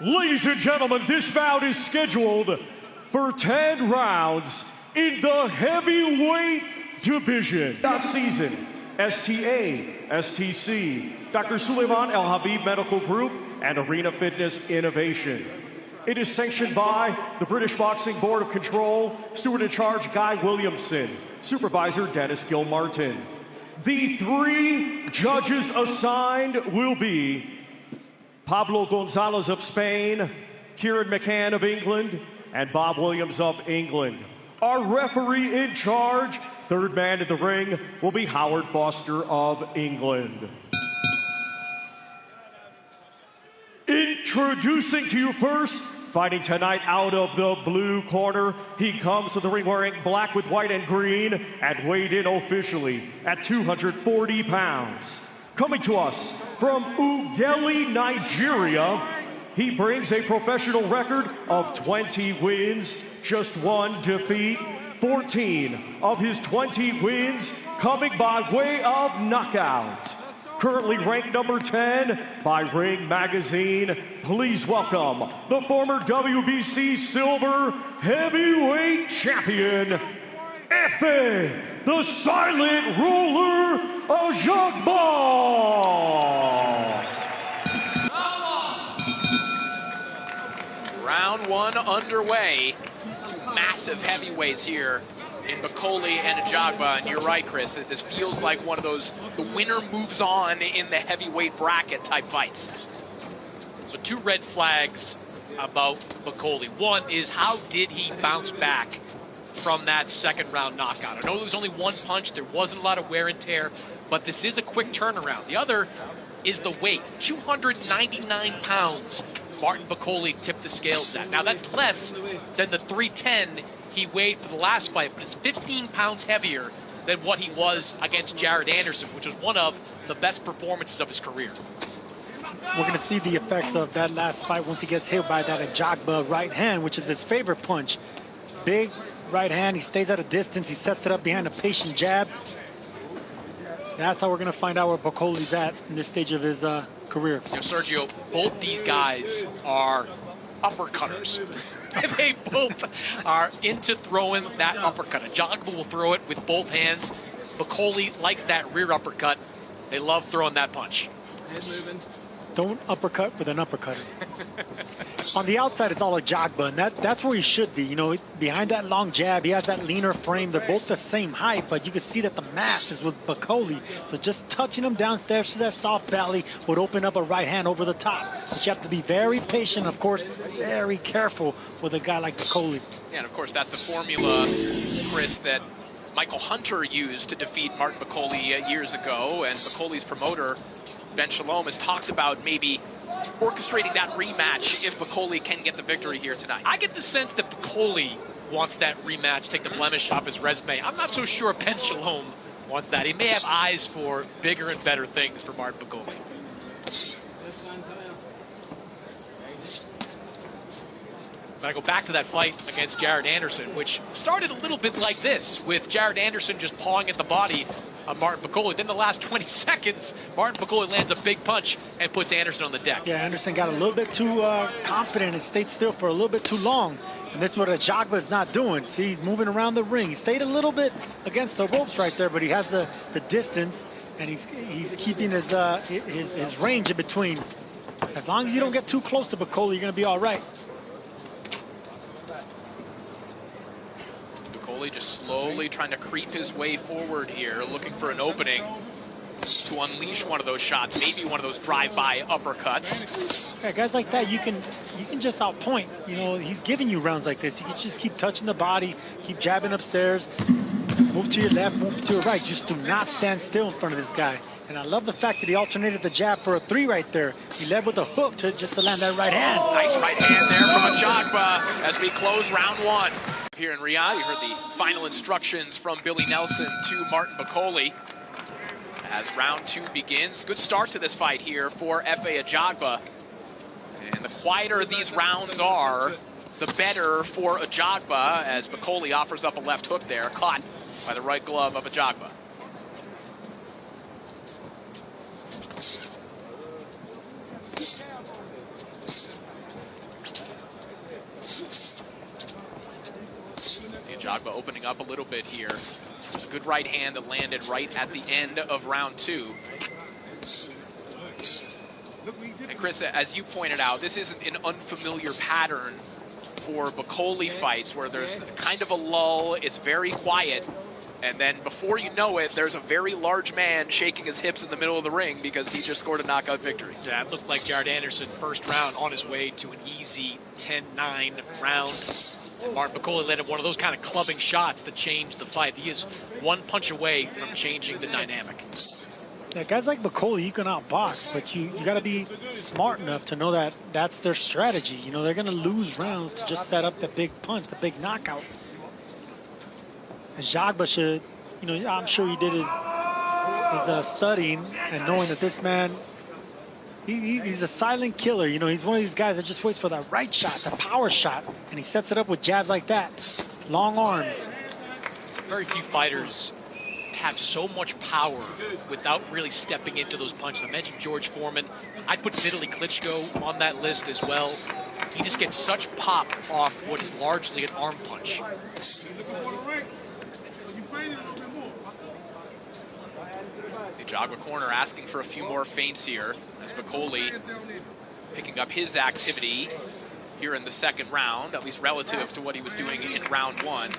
Ladies and gentlemen, this bout is scheduled for 10 rounds in the heavyweight division. That season, STA, STC, Dr. Suleiman El Habib Medical Group, and Arena Fitness Innovation. It is sanctioned by the British Boxing Board of Control, Steward in Charge Guy Williamson, Supervisor Dennis Gilmartin. The 3 judges assigned will be Pablo Gonzalez of Spain, Kieran McCann of England, and Bob Williams of England. Our referee in charge, third man in the ring, will be Howard Foster of England. Introducing to you first, fighting tonight out of the blue corner, he comes to the ring wearing black with white and green and weighed in officially at 240 pounds. Coming to us from Ughelli, Nigeria, he brings a professional record of 20 wins, just 1 defeat, 14 of his 20 wins coming by way of knockout. Currently ranked number 10 by Ring Magazine. Please welcome the former WBC Silver Heavyweight Champion, Efe, the Silent Ruler Ajagba. Round 1 underway. 2 massive heavyweights here in Bakole and Ajagba. And you're right, Chris, that this feels like one of those, the winner moves on in the heavyweight bracket type fights. So 2 red flags about Bakole. One is, how did he bounce back from that second round knockout? I know there was only 1 punch, there wasn't a lot of wear and tear, but this is a quick turnaround. The other is the weight, 299 pounds. Martin Bakole tipped the scales at. Now that's less than the 310 he weighed for the last fight, but it's 15 pounds heavier than what he was against Jared Anderson, which was one of the best performances of his career. We're going to see the effects of that last fight once he gets hit by that Ajagba right hand, which is his favorite punch. Big right hand, he stays at a distance, he sets it up behind a patient jab. That's how we're going to find out where Bakole's at in this stage of his career. You know, Sergio, both these guys are uppercutters. They both are into throwing that uppercut. Ajagba will throw it with both hands. Bakole likes that rear uppercut. They love throwing that punch. Head moving. Don't uppercut with an uppercut. On the outside, it's all Ajagba, and that's where he should be. You know, behind that long jab, he has that leaner frame. They're both the same height, but you can see that the mass is with Bakole. So just touching him downstairs to that soft belly would open up a right hand over the top. But you have to be very patient, of course, very careful with a guy like Bakole. Yeah, and of course, that's the formula, Chris, that Michael Hunter used to defeat Martin Bakole years ago, and Bakole's promoter, Ben Shalom, has talked about maybe orchestrating that rematch if Bakole can get the victory here tonight. I get the sense that Bakole wants that rematch, take the blemish off his resume. I'm not so sure Ben Shalom wants that. He may have eyes for bigger and better things for Martin Bakole. But I go back to that fight against Jared Anderson, which started a little bit like this, with Jared Anderson just pawing at the body of Martin Bakole. Then the last 20 seconds, Martin Bakole lands a big punch and puts Anderson on the deck. Yeah, Anderson got a little bit too confident and stayed still for a little bit too long. And that's what Ajagba is not doing. See, he's moving around the ring. He stayed a little bit against the ropes right there, but he has the distance, and he's keeping his range in between. As long as you don't get too close to Bakole, you're going to be all right. Just slowly trying to creep his way forward here, looking for an opening to unleash one of those shots, maybe one of those drive-by uppercuts. Yeah, guys like that, you can just outpoint. You know, he's giving you rounds like this. You can just keep touching the body, keep jabbing upstairs, move to your left, move to your right. Just do not stand still in front of this guy. And I love the fact that he alternated the jab for a 3 right there. He led with a hook just to land that right hand. Nice right hand there from Ajagba as we close round 1. Here in Riyadh, you heard the final instructions from Billy Nelson to Martin Bakole as round 2 begins. Good start to this fight here for Efe Ajagba. And the quieter these rounds are, the better for Ajagba, as Bakole offers up a left hook there, caught by the right glove of Ajagba. Ajagba opening up a little bit here. There's a good right hand that landed right at the end of round 2. And Chris, as you pointed out, this isn't an unfamiliar pattern for Bakole fights where there's kind of a lull, it's very quiet, and then before you know it, there's a very large man shaking his hips in the middle of the ring because he just scored a knockout victory. Yeah, it looked like Yard Anderson first round on his way to an easy 10-9 round. And Martin Bakole landed one of those kind of clubbing shots to change the fight. He is one punch away from changing the dynamic. Yeah, guys like Bakole, you can outbox, but you got to be smart enough to know that that's their strategy. You know, they're going to lose rounds to just set up the big punch, the big knockout. Ajagba should, you know, I'm sure he did his studying and knowing that this man, he's a silent killer. You know, he's one of these guys that just waits for that right shot, the power shot, and he sets it up with jabs like that. Long arms. So very few fighters have so much power without really stepping into those punches. I mentioned George Foreman. I'd put Vitaly Klitschko on that list as well. He just gets such pop off what is largely an arm punch. Ajagba corner asking for a few more feints here as Bakole picking up his activity here in the second round, at least relative to what he was doing in round 1.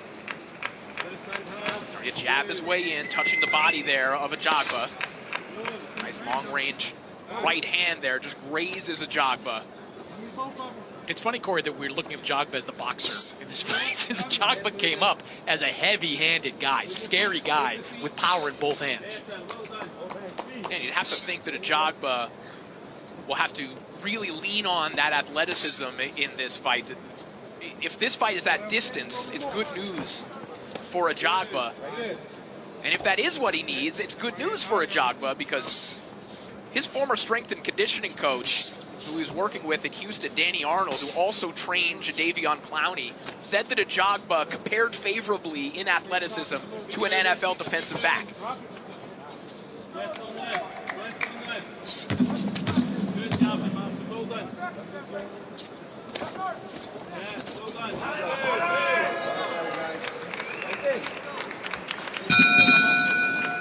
Starting to jab his way in, touching the body there of Ajagba. Nice long range right hand there, just grazes Ajagba. It's funny, Corey, that we're looking at Ajagba as the boxer in this fight. Since Ajagba came up as a heavy-handed guy, scary guy with power in both hands. And you'd have to think that Ajagba will have to really lean on that athleticism in this fight. If this fight is at distance, it's good news for Ajagba. And if that is what he needs, it's good news for Ajagba because his former strength and conditioning coach, who he's working with in Houston, Danny Arnold, who also trained Jadeveon Clowney, said that Ajagba compared favorably in athleticism to an NFL defensive back.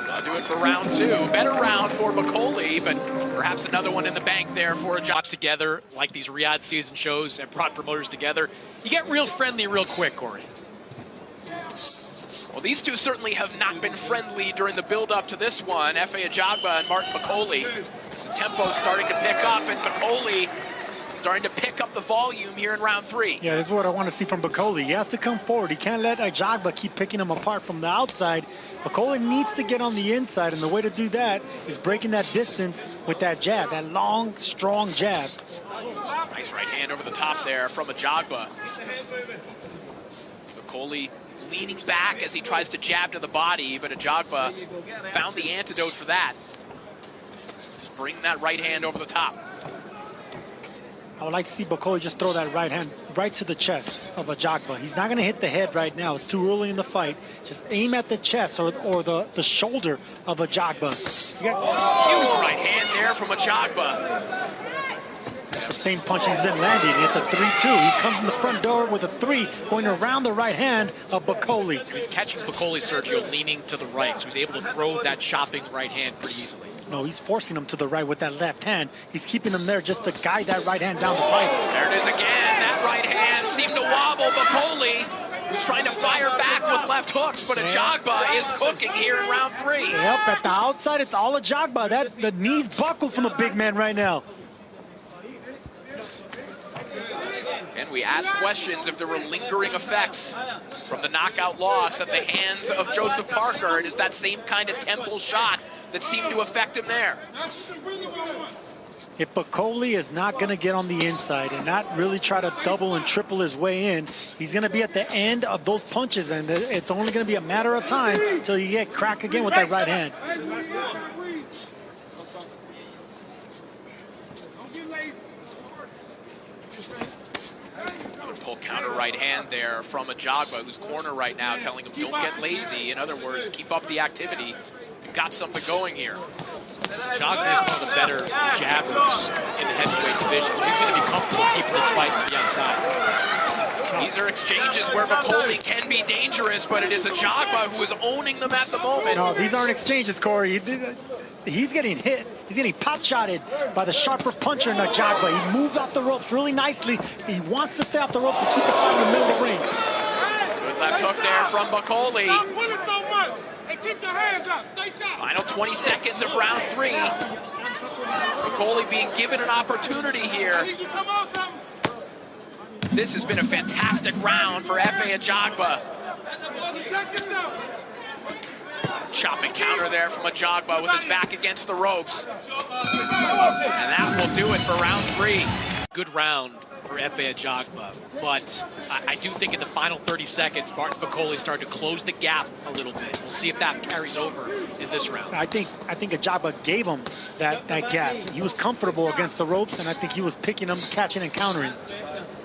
I'll do it for round 2. Better round for Bakole, but perhaps another one in the bank there for Ajagba. Together, like these Riyadh season shows and brought promoters together, you get real friendly real quick, Corey. Well, these two certainly have not been friendly during the build-up to this one. Efe Ajagba and Martin Bakole. The tempo's starting to pick up, and Bakole starting to pick up the volume here in round 3. Yeah, this is what I want to see from Bakole. He has to come forward. He can't let Ajagba keep picking him apart from the outside. Bakole needs to get on the inside, and the way to do that is breaking that distance with that jab, that long, strong jab. Nice right hand over the top there from Ajagba. Bakole leaning back as he tries to jab to the body, but Ajagba found the antidote for that. Just bring that right hand over the top. I would like to see Bakole just throw that right hand right to the chest of Ajagba. He's not going to hit the head right now. It's too early in the fight. Just aim at the chest or the shoulder of Ajagba. Huge right hand there from Ajagba. That's the same punch he's been landing. It's a 3-2. He comes in the front door with a 3, going around the right hand of Bakole. He's catching Bakole, Sergio, leaning to the right, so he's able to throw that chopping right hand pretty easily. No, he's forcing him to the right with that left hand. He's keeping him there just to guide that right hand down the pipe. There it is again. That right hand seemed to wobble Bakole, who's trying to fire back with left hooks, but Ajagba is cooking here in round 3. Yep, at the outside, it's all Ajagba. The knees buckled from the big man right now. And we asked questions if there were lingering effects from the knockout loss at the hands of Joseph Parker. It is that same kind of temple shot that seemed to affect him there. If Bakole is not going to get on the inside and not really try to double and triple his way in, he's going to be at the end of those punches, and it's only going to be a matter of time until you get cracked again with that right hand. Pull counter right hand there from Ajagba, who's corner right now, telling him don't get lazy. In other words, keep up the activity. You've got something going here. Ajagba is one of the better jabbers in the heavyweight division, so he's going to be comfortable keeping this fight on the outside. These are exchanges where Bakole can be dangerous, but it is Ajagba who is owning them at the moment. No, these aren't exchanges, Corey. He's getting hit. He's getting pot-shotted by the sharper puncher in Ajagba. He moves off the ropes really nicely. He wants to stay off the ropes and keep the fight in the middle of the ring. Good left hook there from Bakole. Stop pulling so much and keep your hands up. Stay sharp. Final 20 seconds of round 3. Bakole being given an opportunity here. I need you to come on something. This has been a fantastic round for Efe Ajagba. Check this out. Chopping counter there from Ajagba with his back against the ropes. And that will do it for round 3. Good round for Efe Ajagba, but I do think in the final 30 seconds, Martin Bakole started to close the gap a little bit. We'll see if that carries over in this round. I think Ajagba gave him that gap. He was comfortable against the ropes, and I think he was picking them, catching and countering.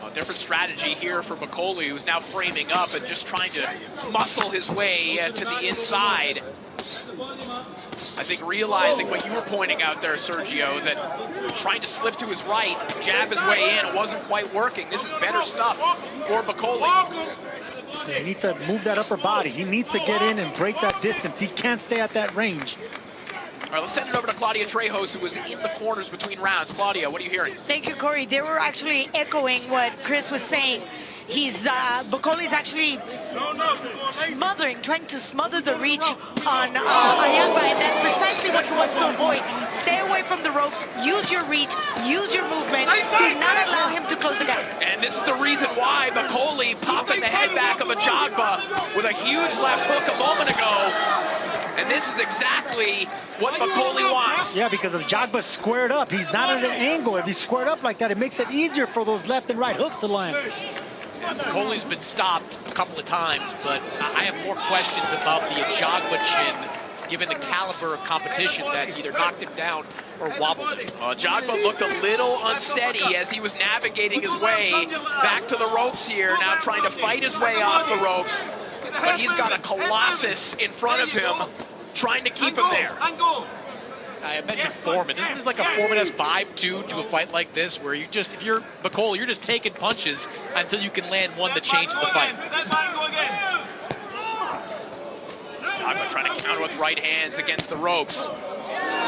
A different strategy here for Bakole, who's now framing up and just trying to muscle his way to the inside. I think realizing what you were pointing out there, Sergio, that trying to slip to his right, jab his way in, it wasn't quite working. This is better stuff for Bakole. Yeah, he needs to move that upper body. He needs to get in and break that distance. He can't stay at that range. All right, let's send it over to Claudia Trejos, who was in the corners between rounds. Claudia, what are you hearing? Thank you, Corey. They were actually echoing what Chris was saying. Bakole's actually trying to smother the reach on Ajagba, and that's precisely what he wants to avoid. Stay away from the ropes, use your reach, use your movement, do not allow him to close the gap. And this is the reason why Bakole popping the head back of Ajagba with a huge left hook a moment ago. And this is exactly what Bakole wants. Yeah, because if Ajagba's squared up, he's not at an angle. If he's squared up like that, it makes it easier for those left and right hooks to land. Bakole's been stopped a couple of times, but I have more questions about the Ajagba chin, given the caliber of competition that's either knocked him down or wobbled him. Ajagba looked a little unsteady as he was navigating his way back to the ropes here, now trying to fight his way off the ropes. But he's got a Colossus in front of him, trying to keep him there. I mentioned Foreman. Isn't this like a Foreman-esque vibe, too, to a fight like this, where you just, if you're Bakole, you're just taking punches until you can land one that changes the fight. Ajagba trying to counter with right hands against the ropes.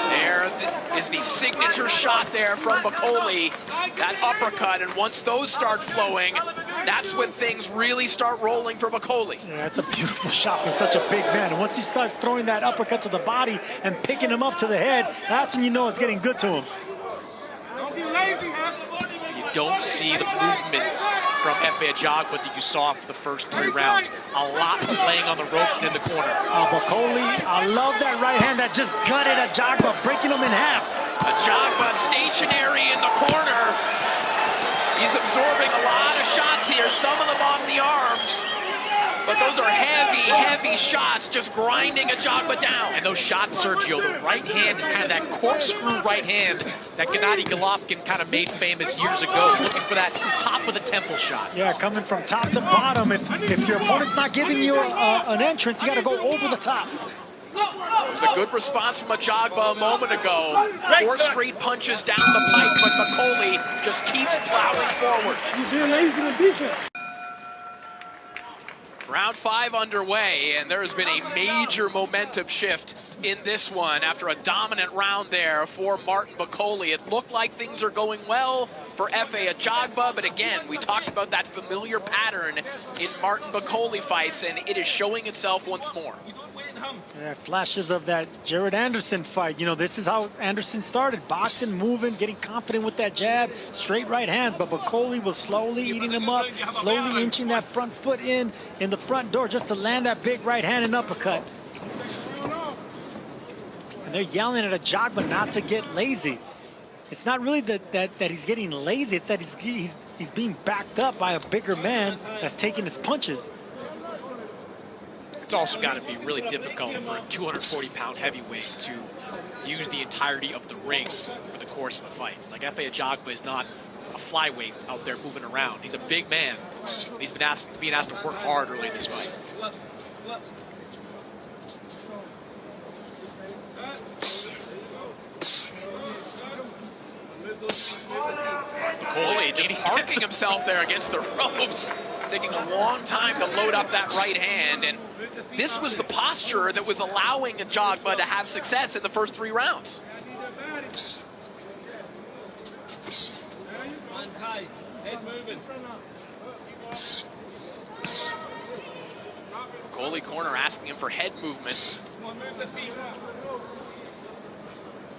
There is the signature shot there from Bakole, that uppercut, and once those start flowing, that's when things really start rolling for Bakole. Yeah, that's a beautiful shot from such a big man. And once he starts throwing that uppercut to the body and picking him up to the head, that's when you know it's getting good to him. Don't be lazy, You don't see the movement from Efe Ajagba that you saw for the first 3 rounds. A lot laying on the ropes and in the corner. Bakole, I love that right hand that just gutted Ajagba, breaking him in half. Ajagba stationary in the corner. He's absorbing a lot of shots here, some of them on the arms. But those are heavy, heavy shots, just grinding Ajagba down. And those shots, Sergio, the right hand is kind of that corkscrew right hand that Gennady Golovkin kind of made famous years ago, looking for that top of the temple shot. Yeah, coming from top to bottom. If your opponent's not giving you an entrance, you got to go over the top. It was a good response from Ajagba a moment ago. 4 straight punches down the pipe, but Bakole just keeps plowing forward. You're being lazy in defense. Round 5 underway, and there has been a major momentum shift in this one after a dominant round there for Martin Bakole. It looked like things are going well for Efe Ajagba, but again, we talked about that familiar pattern in Martin Bakole fights, and it is showing itself once more. Yeah, flashes of that Jared Anderson fight. You know, this is how Anderson started. Boxing, moving, getting confident with that jab, straight right hands. But Bakole was slowly eating him up, slowly inching that front foot in the front door just to land that big right hand and uppercut. And they're yelling at Ajagba not to get lazy. It's not really that he's getting lazy. It's that he's being backed up by a bigger man that's taking his punches. It's also got to be really difficult for a 240-pound heavysweight to use the entirety of the ring for the course of a fight. Like, Efe Ajagba is not a flyweight out there moving around. He's a big man. He's been being asked to work hard early in this fight. Bakole just parking himself there against the ropes. taking a long time to load up that right hand, and this was the posture that was allowing Ajagba to have success in the first 3 rounds. Bakole corner asking him for head movements.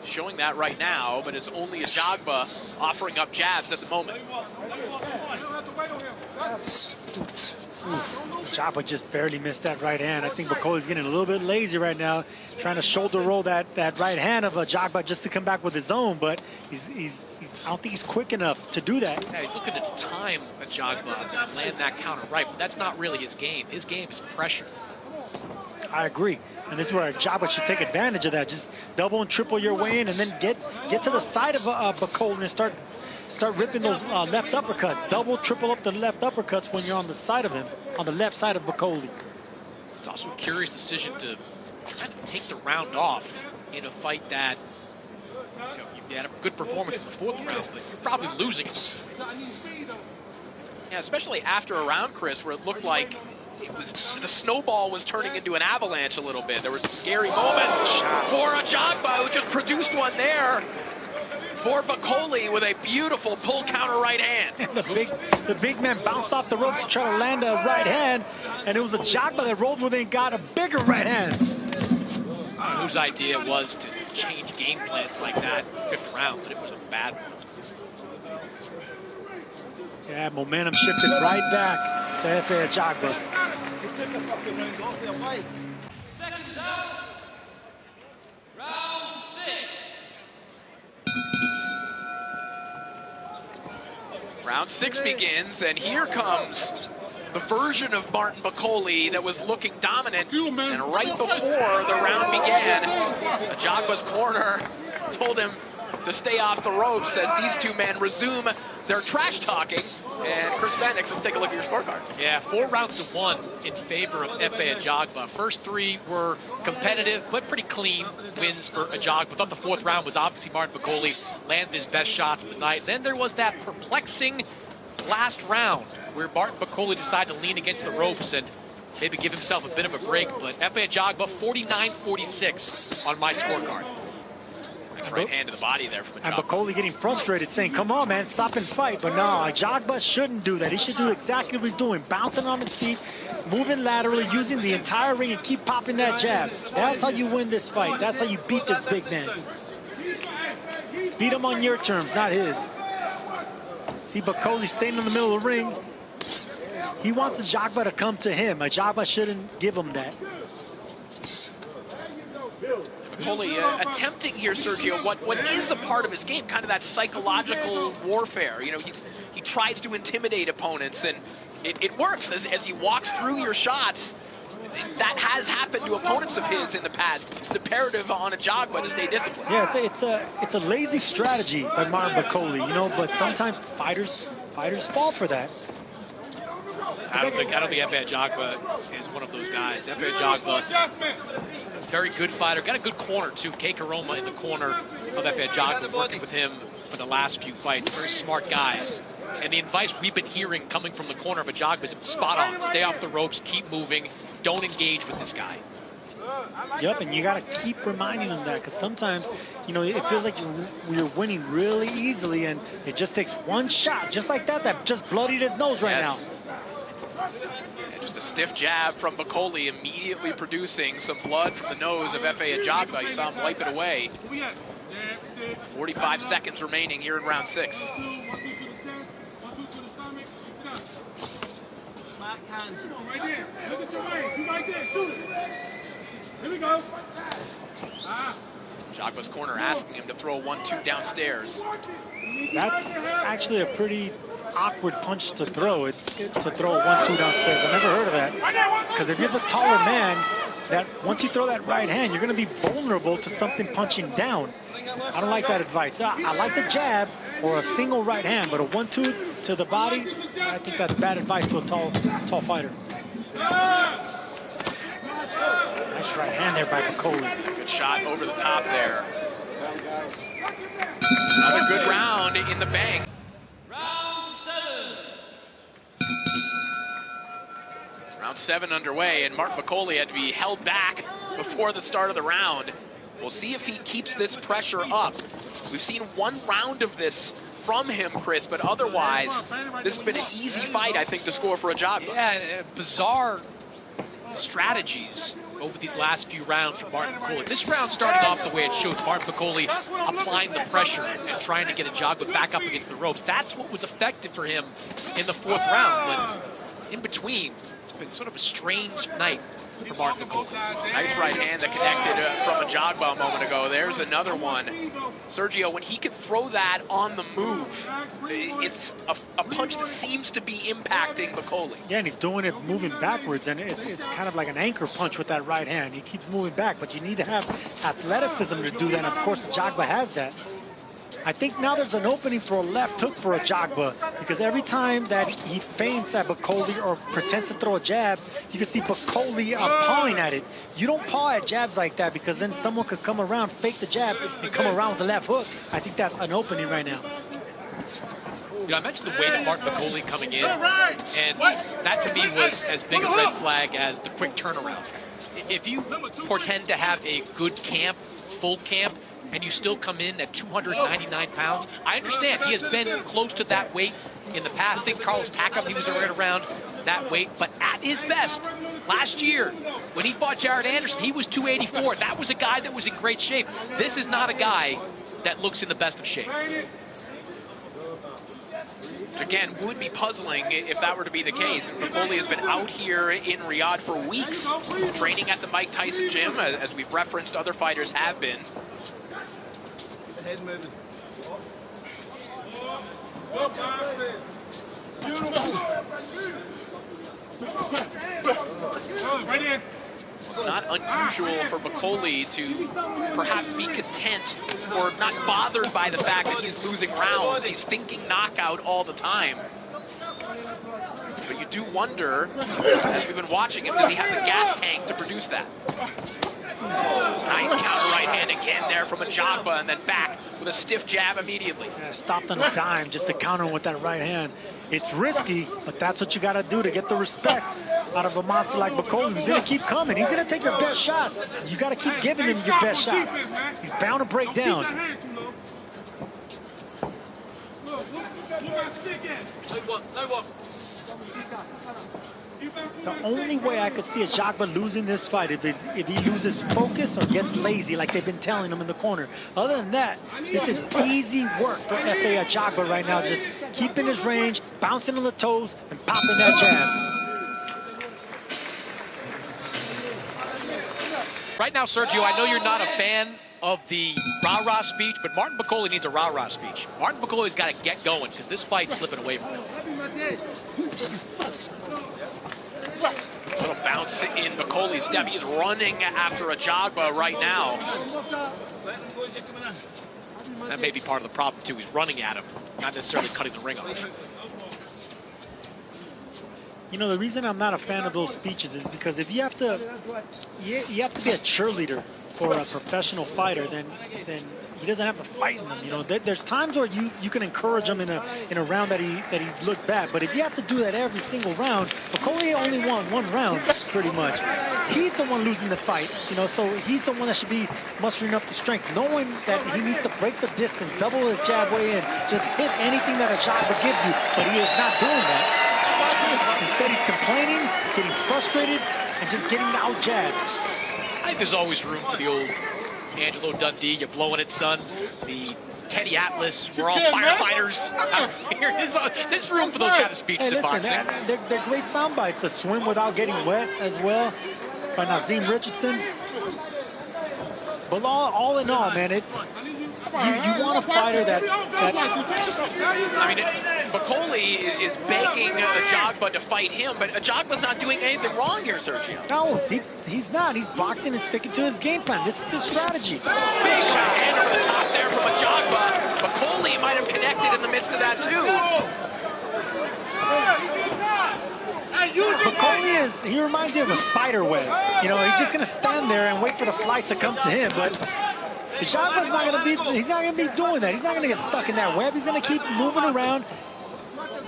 Showing that right now, but it's only Ajagba offering up jabs at the moment. Ajagba just barely missed that right hand. I think Bakole's getting a little bit lazy right now, trying to shoulder roll that right hand of Ajagba just to come back with his own, but I don't think he's quick enough to do that. Yeah, he's looking to time Ajagba and land that counter right, but that's not really his game. His game is pressure. I agree. And this is where Ajagba should take advantage of that. Just double and triple your way in, and then get to the side of Bakole and start ripping those left uppercuts. Double, triple up the left uppercuts when you're on the side of him, on the left side of Bakole. It's also a curious decision to try to take the round off in a fight that you had a good performance in the 4th round, but you're probably losing it. Yeah, especially after a round, Chris, where it looked like the snowball was turning into an avalanche a little bit. There was a scary moment for Ajagba, who just produced one there for Bakole with a beautiful pull counter right hand. the big man bounced off the ropes to try to land a right hand, and it was Ajagba that rolled with it and got a bigger right hand. Whose idea was to change game plans like that 5th round, but it was a bad one. Yeah, momentum shifted right back to Efe Ajagba. Round 6 begins, and here comes the version of Martin Bakole that was looking dominant. And right before the round began, Ajagba's corner told him to stay off the ropes as these 2 men resume their trash talking. And Chris Bendix, let's take a look at your scorecard. Yeah, 4 rounds to 1 in favor of Efe Ajagba. First 3 were competitive, but pretty clean wins for Ajagba. Thought the 4th round was obviously Martin Bakole landed his best shots of the night. Then there was that perplexing last round where Martin Bakole decided to lean against the ropes and maybe give himself a bit of a break. But Efe Ajagba 49-46 on my scorecard. Right hand to the body there from Ajagba. And Bakole getting frustrated, saying, come on, man, stop and fight. But no, Ajagba shouldn't do that. He should do exactly what he's doing, bouncing on his feet, moving laterally, using the entire ring, and keep popping that jab. That's how you win this fight. That's how you beat this big man. Beat him on your terms, not his. See Bakole staying in the middle of the ring. He wants Ajagba to come to him. Ajagba shouldn't give him that. Bakole attempting here, Sergio, what is a part of his game, kind of that psychological warfare. You know, he tries to intimidate opponents, and it works as he walks through your shots. That has happened to opponents of his in the past. It's imperative on Ajagba to stay disciplined. Yeah, it's a lazy strategy by Martin Bakole, you know, but sometimes fighters fall for that. I don't think Efe Ajagba is one of those guys. Efe Ajagba, very good fighter, got a good corner too. Kei Karoma in the corner of Efe Ajagba, working with him for the last few fights. Very smart guy. And the advice we've been hearing coming from the corner of Ajagba is spot on. Stay off the ropes, keep moving, don't engage with this guy. Yep, and you got to keep reminding them that, because sometimes, you know, it feels like you're winning really easily, and it just takes one shot, just like that just bloodied his nose right now. And just a stiff jab from Bakole, immediately producing some blood from the nose of Efe Ajagba. You saw him wipe it away. 45 seconds remaining here in round 6. Right there. Look at your way. You right there. Shoot it. Here we go. Ajagba's corner asking him to throw a 1-2 downstairs. That's actually a pretty awkward punch to throw. To throw a 1-2 downstairs. I never heard of that. Because if you're the taller man, that once you throw that right hand, you're going to be vulnerable to something punching down. I don't like that advice. I like the jab or a single right hand, but a 1-2 to the body, I think that's bad advice to a tall fighter. Nice right hand there by Bakole. Good shot over the top there. Another good round in the bank. Round 7. Round 7 underway, and Martin Bakole had to be held back before the start of the round. We'll see if he keeps this pressure up. We've seen one round of this from him, Chris, but otherwise, this has been an easy fight, I think, to score for Ajagba. Yeah, bizarre strategies over these last few rounds from Martin Bakole. This round started off the way it should. Martin Bakole applying the pressure and trying to get Ajagba back up against the ropes. That's what was effective for him in the 4th round. But in between, it's been sort of a strange night for Martin Bakole. Nice right hand that connected from Ajagba a moment ago. There's another one. Sergio, when he can throw that on the move, it's a punch that seems to be impacting Bakole. Yeah, and he's doing it moving backwards, and it's kind of like an anchor punch with that right hand. He keeps moving back, but you need to have athleticism to do that, and of course Ajagba has that. I think now there's an opening for a left hook for Ajagba, because every time that he feints at Bakole or pretends to throw a jab, you can see Bakole pawing at it. You don't paw at jabs like that, because then someone could come around, fake the jab, and come around with the left hook. I think that's an opening right now. You know, I mentioned the way that Martin Bakole coming in, and that to me was as big a red flag as the quick turnaround. If you portend to have a good camp, full camp, and you still come in at 299 pounds, I understand he has been close to that weight in the past. I think Carlos Takam, he was right around that weight, but at his best, last year, when he fought Jared Anderson, he was 284. That was a guy that was in great shape. This is not a guy that looks in the best of shape. Which again would be puzzling if that were to be the case. Bakole has been out here in Riyadh for weeks, training at the Mike Tyson gym, as we've referenced other fighters have been. Head moving. Right in. It's not unusual for Bakole to perhaps be content or not bothered by the fact that he's losing rounds. He's thinking knockout all the time. But you do wonder, as we've been watching him, does he have the gas tank to produce that? Nice counter right hand again there from Ajagba, and then back with a stiff jab immediately. Yeah, stopped on a dime just to counter him with that right hand. It's risky, but that's what you got to do to get the respect out of a monster like Bakole. He's going to keep coming. He's going to take your best shots. You got to keep giving him your best shot. He's bound to break down. The only way I could see Ajagba losing this fight is if he loses focus or gets lazy, like they've been telling him in the corner. Other than that, this is easy work for Efe Ajagba right now. Just keeping his range, bouncing on the toes, and popping that jab. Right now, Sergio, I know you're not a fan of the rah-rah speech, but Martin Bakole needs a rah-rah speech. Martin Bakole's got to get going, because this fight's slipping away from him. Little bounce in Bakole's step. He's running after Ajagba right now. That may be part of the problem, too. He's running at him, not necessarily cutting the ring off. You know, the reason I'm not a fan of those speeches is because if you have to be a cheerleader for a professional fighter, then he doesn't have to fight in them. You know, there's times where you can encourage him in a round that he looked bad, but if you have to do that every single round, Bakole only won one round pretty much. He's the one losing the fight, you know, so he's the one that should be mustering up the strength, knowing that he needs to break the distance, double his jab way in, just hit anything that Ajagba gives you, but he is not doing that. Instead, he's complaining, getting frustrated, and just getting out jabbed. I think there's always room for the old Angelo Dundee, you're blowing it, son. The Teddy Atlas, we're all firefighters. There's room for those kind of speeches in boxing. They're great sound bites. A swim without getting wet as well by Nazim Richardson. But all in all, man, you want a fighter that I mean, Bakole is begging Ajagba to fight him, but Ajagba's not doing anything wrong here, Sergio. No, he's not. He's boxing and sticking to his game plan. This is his strategy. Big shot hand over the top there from Ajagba. Bakole might have connected in the midst of that, too. Bakole he reminds me of a spider web. You know, he's just going to stand there and wait for the flies to come to him, but Ajagba's not going to be doing that. He's not going to get stuck in that web. He's going to keep moving around,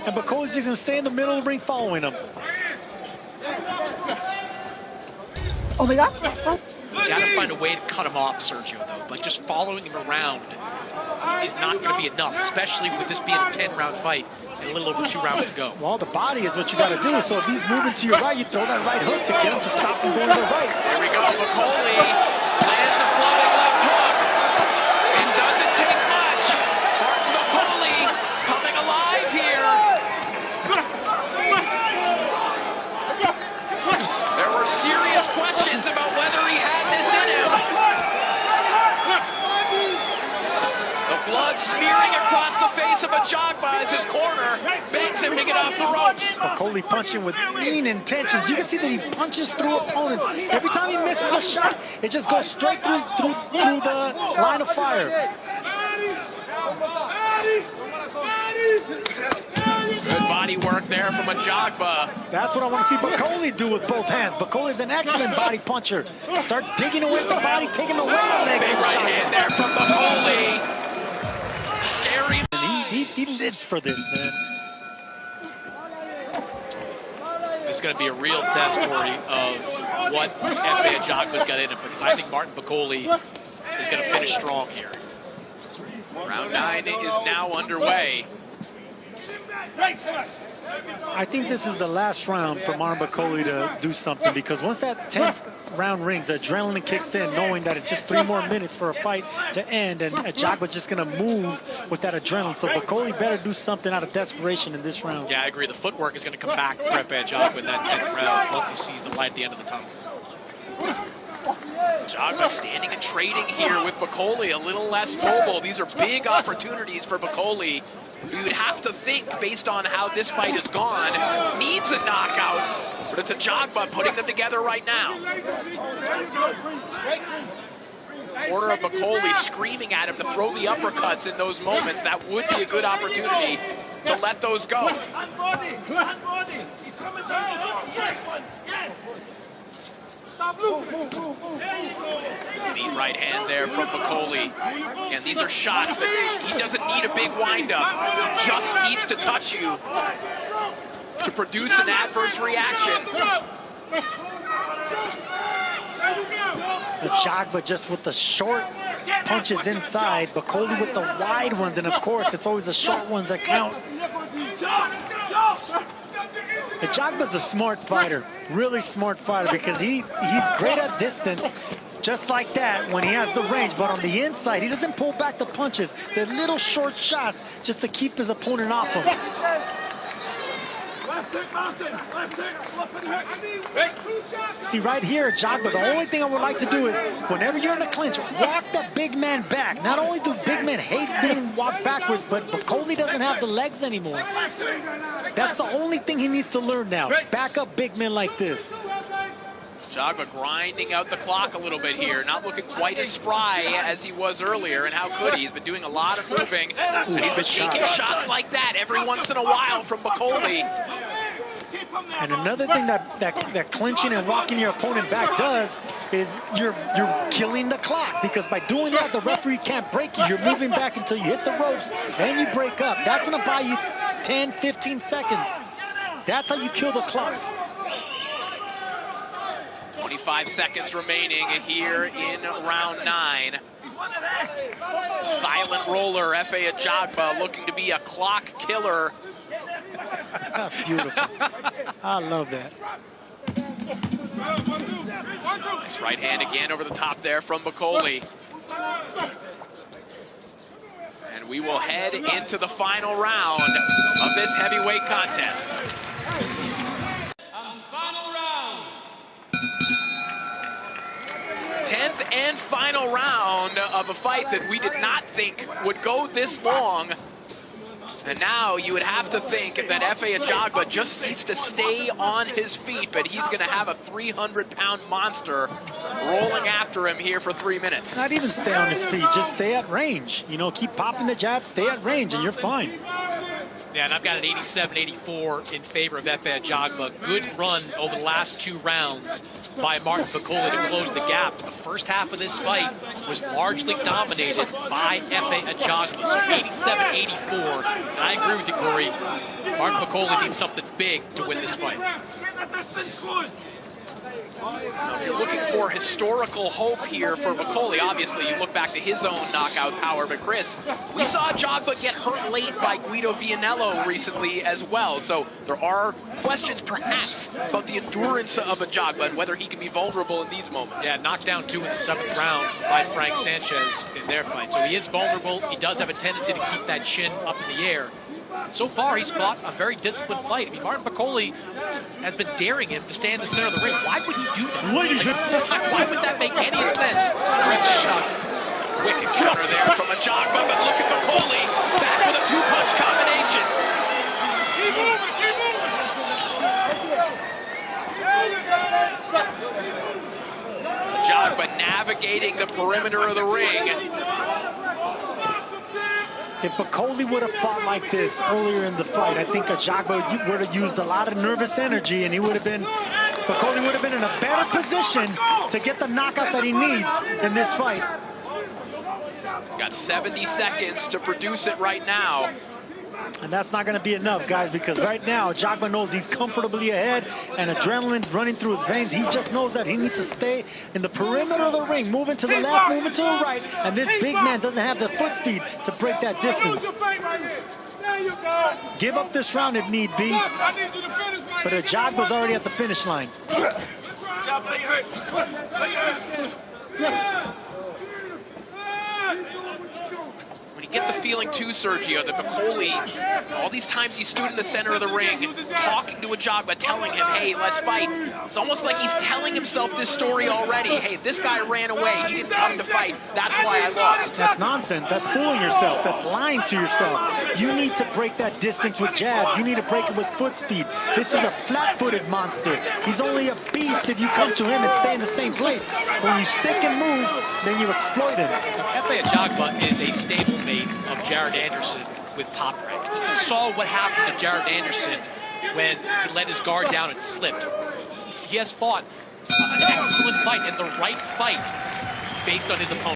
and Bakole's just going to stay in the middle of the ring following him. You gotta find a way to cut him off, Sergio, though. Like, just following him around is not going to be enough, especially with this being a 10-round fight and a little over 2 rounds to go. Well, the body is what you got to do. So if he's moving to your right, you throw that right hook to get him to stop from going to the right. Here we go. Bakole lands a floating left hook. It doesn't take much. Martin Bakole coming alive here. There were serious questions about whether he had this in him. The blood smearing across the face of Ajagba as his corner begs him to get off the ropes. Bakole punching with mean intentions. You can see that he punches through opponents. Every time he misses a shot, it just goes straight through the line of fire. Good body work there from Ajagba. That's what I want to see Bakole do with both hands. Bakole is an excellent body puncher. Start digging away at the body, taking away the leg. Big right hand there from Bakole. Scary. He lives for this, man. It's going to be a real test, Corey, of what Efe Ajagba's got in him, because I think Martin Bakole is going to finish strong here. Round 9 is now underway. I think this is the last round for Martin Bakole to do something, because once that 10th round rings, the adrenaline kicks in, knowing that it's just 3 more minutes for a fight to end, and Ajagba's just going to move with that adrenaline. So Bakole better do something out of desperation in this round. Yeah, I agree. The footwork is going to come back for Efe Ajagba in that 10th round once he sees the light at the end of the tunnel. Ajagba standing and trading here with Bakole, a little less mobile. These are big opportunities for Bakole. You would have to think, based on how this fight has gone, needs a knockout. But it's Ajagba putting them together right now. Corner of Bakole screaming at him to throw the uppercuts in those moments. That would be a good opportunity to let those go. Neat right hand there from Bakole. And these are shots that he doesn't need a big windup. He just needs to touch you to produce an adverse reaction. Ajagba just with the short punches inside, Bakole with the wide ones, and of course it's always the short ones that count. Ajagba's a smart fighter, really smart fighter, because he's great at distance, just like that when he has the range, but on the inside he doesn't pull back the punches. They're little short shots just to keep his opponent off him. See, right here, Ajagba, the only thing I would like to do is, whenever you're in a clinch, walk the big man back. Not only do big men hate being walked backwards, but Bakole doesn't have the legs anymore. That's the only thing he needs to learn now. Back up big men like this. Ajagba grinding out the clock a little bit here, not looking quite as spry as he was earlier, and how could he? He's been doing a lot of moving, and he's been taking shots like that every once in a while from Bakole. And another thing that clinching and walking your opponent back does is you're killing the clock, because by doing that, the referee can't break you. You're moving back until you hit the ropes, then you break up. That's going to buy you 10, 15 seconds. That's how you kill the clock. 25 seconds remaining here in round 9. Silent roller, Efe Ajagba looking to be a clock killer. Beautiful. I love that. Nice right hand again over the top there from Bakole. And we will head into the final round of this heavyweight contest. Final round. 10th and final round of a fight that we did not think would go this long. And now you would have to think that Efe Ajagba just needs to stay on his feet, but he's going to have a 300-pound monster rolling after him here for 3 minutes. Not even stay on his feet, just stay at range. You know, keep popping the jabs, stay at range, and you're fine. Yeah, and I've got an 87-84 in favor of Efe Ajagba. Good run over the last 2 rounds by Martin Bakole to close the gap. The first half of this fight was largely dominated by Efe Ajagba. So 87-84. And I agree with you, Corey. Martin Bakole needs something big to win this fight. Now, if you're looking for historical hope here for Bakole, obviously you look back to his own knockout power, but Chris, we saw Ajagba get hurt late by Guido Vianello recently as well, so there are questions perhaps about the endurance of Ajagba and whether he can be vulnerable in these moments. Yeah, knocked down 2 in the 7th round by Frank Sanchez in their fight, so he is vulnerable. He does have a tendency to keep that chin up in the air. So far, he's fought a very disciplined fight. I mean, Martin Bakole has been daring him to stay in the center of the ring. Why would he do that? Ladies and Why would that make any sense? Great shot. Wicked counter there from Ajagba, but look at Bakole, back with a 2-punch combination. Keep moving, keep moving. Ajagba navigating the perimeter of the ring. If Bakole would have fought like this earlier in the fight, I think Ajagba would have used a lot of nervous energy, and Bakole would have been in a better position to get the knockout that he needs in this fight. Got 70 seconds to produce it right now. And that's not going to be enough, guys, because right now Ajagba knows he's comfortably ahead and adrenaline's running through his veins. He just knows that he needs to stay in the perimeter of the ring, moving to the left, moving to the right, and this big man doesn't have the foot speed to break that distance. Give up this round if need be, but Ajagba's already at the finish line. When you get the feeling too, Sergio, that Bakole, all these times he stood in the center of the ring, talking to Ajagba, telling him, hey, let's fight. It's almost like he's telling himself this story already. Hey, this guy ran away. He didn't come to fight. That's why I lost. That's nonsense. That's fooling yourself. That's lying to yourself. You need to break that distance with jabs. You need to break it with foot speed. This is a flat-footed monster. He's only a beast if you come to him and stay in the same place. When you stick and move, then you exploit him. Efe Ajagba is a stablemate of Jared Anderson with Top Rank. You saw what happened to Jared Anderson when he let his guard down and slipped. He has fought an excellent fight and the right fight based on his opponent.